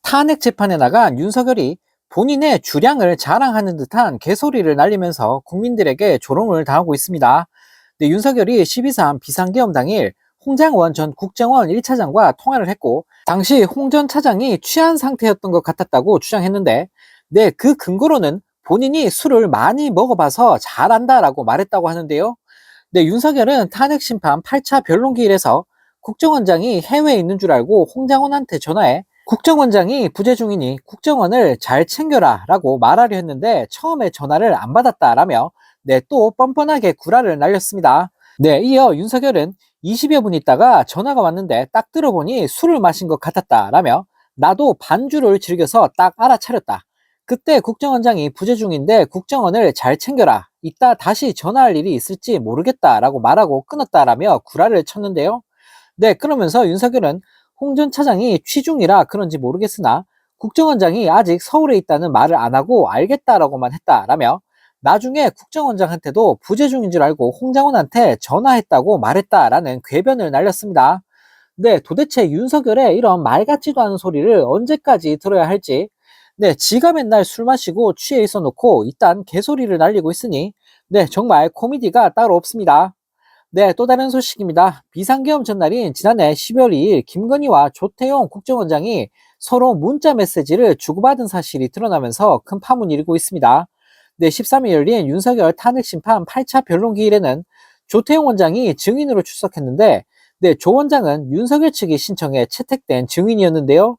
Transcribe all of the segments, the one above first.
탄핵 재판에 나간 윤석열이 본인의 주량을 자랑하는 듯한 개소리를 날리면서 국민들에게 조롱을 당하고 있습니다. 네, 윤석열이 12.3 비상계엄 당일 홍장원 전 국정원 1차장과 통화를 했고, 당시 홍 전 차장이 취한 상태였던 것 같았다고 주장했는데, 네, 그 근거로는 본인이 술을 많이 먹어봐서 잘 안다라고 말했다고 하는데요. 네, 윤석열은 탄핵 심판 8차 변론기일에서 국정원장이 해외에 있는 줄 알고 홍장원한테 전화해 국정원장이 부재 중이니 국정원을 잘 챙겨라 라고 말하려 했는데 처음에 전화를 안 받았다라며 네, 또 뻔뻔하게 구라를 날렸습니다. 네, 이어 윤석열은 20여 분 있다가 전화가 왔는데 딱 들어보니 술을 마신 것 같았다라며 나도 반주를 즐겨서 딱 알아차렸다. 그때 국정원장이 부재 중인데 국정원을 잘 챙겨라. 이따 다시 전화할 일이 있을지 모르겠다라고 말하고 끊었다라며 구라를 쳤는데요. 네, 그러면서 윤석열은 홍 전 차장이 취중이라 그런지 모르겠으나 국정원장이 아직 서울에 있다는 말을 안 하고 알겠다라고만 했다라며 나중에 국정원장한테도 부재 중인 줄 알고 홍장원한테 전화했다고 말했다라는 궤변을 날렸습니다. 네, 도대체 윤석열의 이런 말 같지도 않은 소리를 언제까지 들어야 할지. 네, 지가 맨날 술 마시고 취해 있어 놓고 이딴 개소리를 날리고 있으니 네, 정말 코미디가 따로 없습니다. 네, 또 다른 소식입니다. 비상계엄 전날인 지난해 12월 2일 김건희와 조태용 국정원장이 서로 문자 메시지를 주고받은 사실이 드러나면서 큰 파문이 일고 있습니다. 네, 13일 열린 윤석열 탄핵심판 8차 변론기일에는 조태용 원장이 증인으로 출석했는데 네, 조 원장은 윤석열 측이 신청해 채택된 증인이었는데요.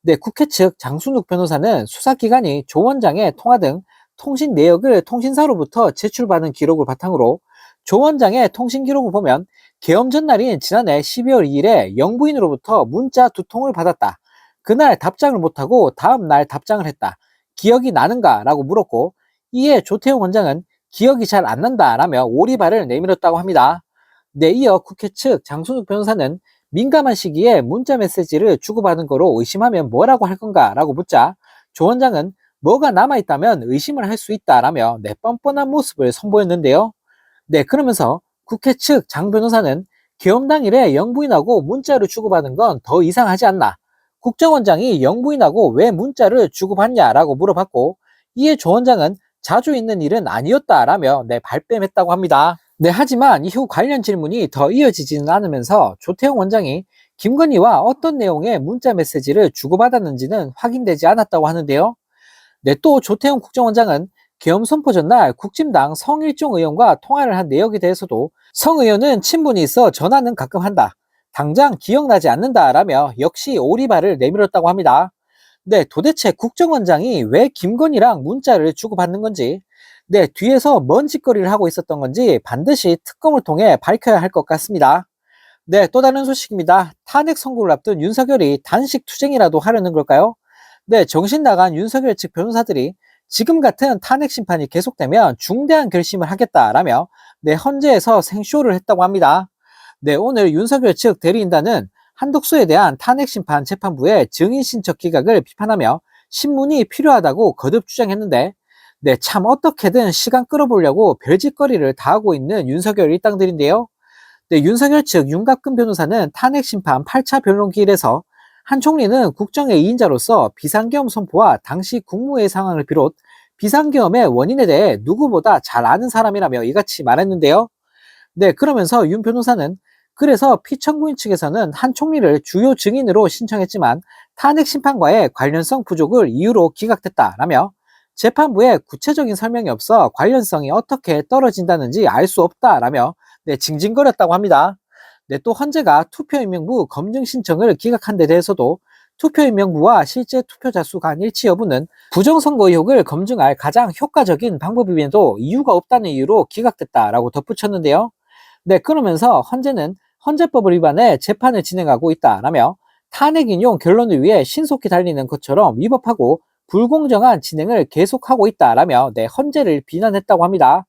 네, 국회 측 장순욱 변호사는 수사기관이 조 원장의 통화 등 통신 내역을 통신사로부터 제출받은 기록을 바탕으로 조 원장의 통신 기록을 보면 계엄 전날인 지난해 12월 2일에 영부인으로부터 문자 2통을 받았다. 그날 답장을 못하고 다음날 답장을 했다. 기억이 나는가? 라고 물었고 이에 조태용 원장은 기억이 잘 안 난다라며 오리발을 내밀었다고 합니다. 네, 이어 국회 측 장순욱 변호사는 민감한 시기에 문자 메시지를 주고받은 거로 의심하면 뭐라고 할 건가? 라고 묻자 조 원장은 뭐가 남아있다면 의심을 할 수 있다라며 네, 뻔뻔한 모습을 선보였는데요. 네, 그러면서 국회 측 장 변호사는 계엄 당일에 영부인하고 문자를 주고받은 건 더 이상하지 않나? 국정원장이 영부인하고 왜 문자를 주고받냐라고 물어봤고 이에 조 원장은 자주 있는 일은 아니었다라며 네, 발뺌했다고 합니다. 네, 하지만 이후 관련 질문이 더 이어지지는 않으면서 조태용 원장이 김건희와 어떤 내용의 문자 메시지를 주고받았는지는 확인되지 않았다고 하는데요. 네, 또 조태용 국정원장은 계엄 선포 전날 국진당 성일종 의원과 통화를 한 내역에 대해서도 성 의원은 친분이 있어 전화는 가끔 한다. 당장 기억나지 않는다라며 역시 오리발을 내밀었다고 합니다. 네, 도대체 국정원장이 왜 김건희랑 문자를 주고받는 건지, 네, 뒤에서 뭔 짓거리를 하고 있었던 건지 반드시 특검을 통해 밝혀야 할 것 같습니다. 네, 또 다른 소식입니다. 탄핵 선고를 앞둔 윤석열이 단식 투쟁이라도 하려는 걸까요? 네, 정신 나간 윤석열 측 변호사들이 지금 같은 탄핵 심판이 계속되면 중대한 결심을 하겠다라며 네, 헌재에서 생쇼를 했다고 합니다. 네, 오늘 윤석열 측 대리인단은 한독수에 대한 탄핵 심판 재판부의 증인 신청 기각을 비판하며 신문이 필요하다고 거듭 주장했는데 네, 참 어떻게든 시간 끌어보려고 별짓거리를 다 하고 있는 윤석열 일당들인데요. 네, 윤석열 측 윤갑근 변호사는 탄핵 심판 8차 변론기일에서 한 총리는 국정의 2인자로서 비상계엄 선포와 당시 국무회의 상황을 비롯 비상계엄의 원인에 대해 누구보다 잘 아는 사람이라며 이같이 말했는데요. 네, 그러면서 윤 변호사는 그래서 피청구인 측에서는 한 총리를 주요 증인으로 신청했지만 탄핵 심판과의 관련성 부족을 이유로 기각됐다라며 재판부에 구체적인 설명이 없어 관련성이 어떻게 떨어진다는지 알 수 없다라며 네, 징징거렸다고 합니다. 네, 또 헌재가 투표임명부 검증 신청을 기각한 데 대해서도 투표임명부와 실제 투표자 수 간 일치 여부는 부정선거 의혹을 검증할 가장 효과적인 방법임에도 이유가 없다는 이유로 기각됐다라고 덧붙였는데요. 네, 그러면서 헌재는 헌재법을 위반해 재판을 진행하고 있다라며 탄핵 인용 결론을 위해 신속히 달리는 것처럼 위법하고 불공정한 진행을 계속하고 있다라며 네, 헌재를 비난했다고 합니다.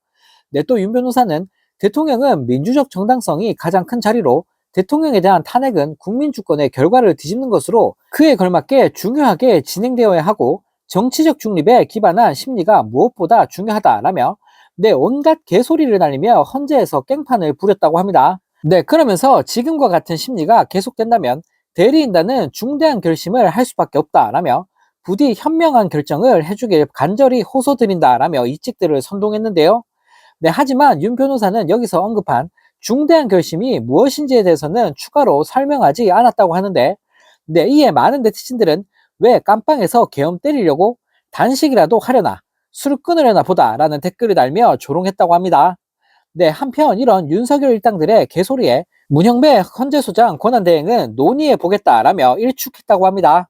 네, 또 윤 변호사는 대통령은 민주적 정당성이 가장 큰 자리로 대통령에 대한 탄핵은 국민 주권의 결과를 뒤집는 것으로 그에 걸맞게 중요하게 진행되어야 하고 정치적 중립에 기반한 심리가 무엇보다 중요하다라며 네, 온갖 개소리를 날리며 헌재에서 깽판을 부렸다고 합니다. 네, 그러면서 지금과 같은 심리가 계속된다면 대리인단은 중대한 결심을 할 수밖에 없다라며 부디 현명한 결정을 해주길 간절히 호소드린다라며 이직들을 선동했는데요. 네, 하지만 윤 변호사는 여기서 언급한 중대한 결심이 무엇인지에 대해서는 추가로 설명하지 않았다고 하는데, 네, 이에 많은 네티즌들은 왜 깜빵에서 계엄 때리려고 단식이라도 하려나 술을 끊으려나 보다라는 댓글을 달며 조롱했다고 합니다. 네, 한편 이런 윤석열 일당들의 개소리에 문형배 헌재소장 권한대행은 논의해 보겠다라며 일축했다고 합니다.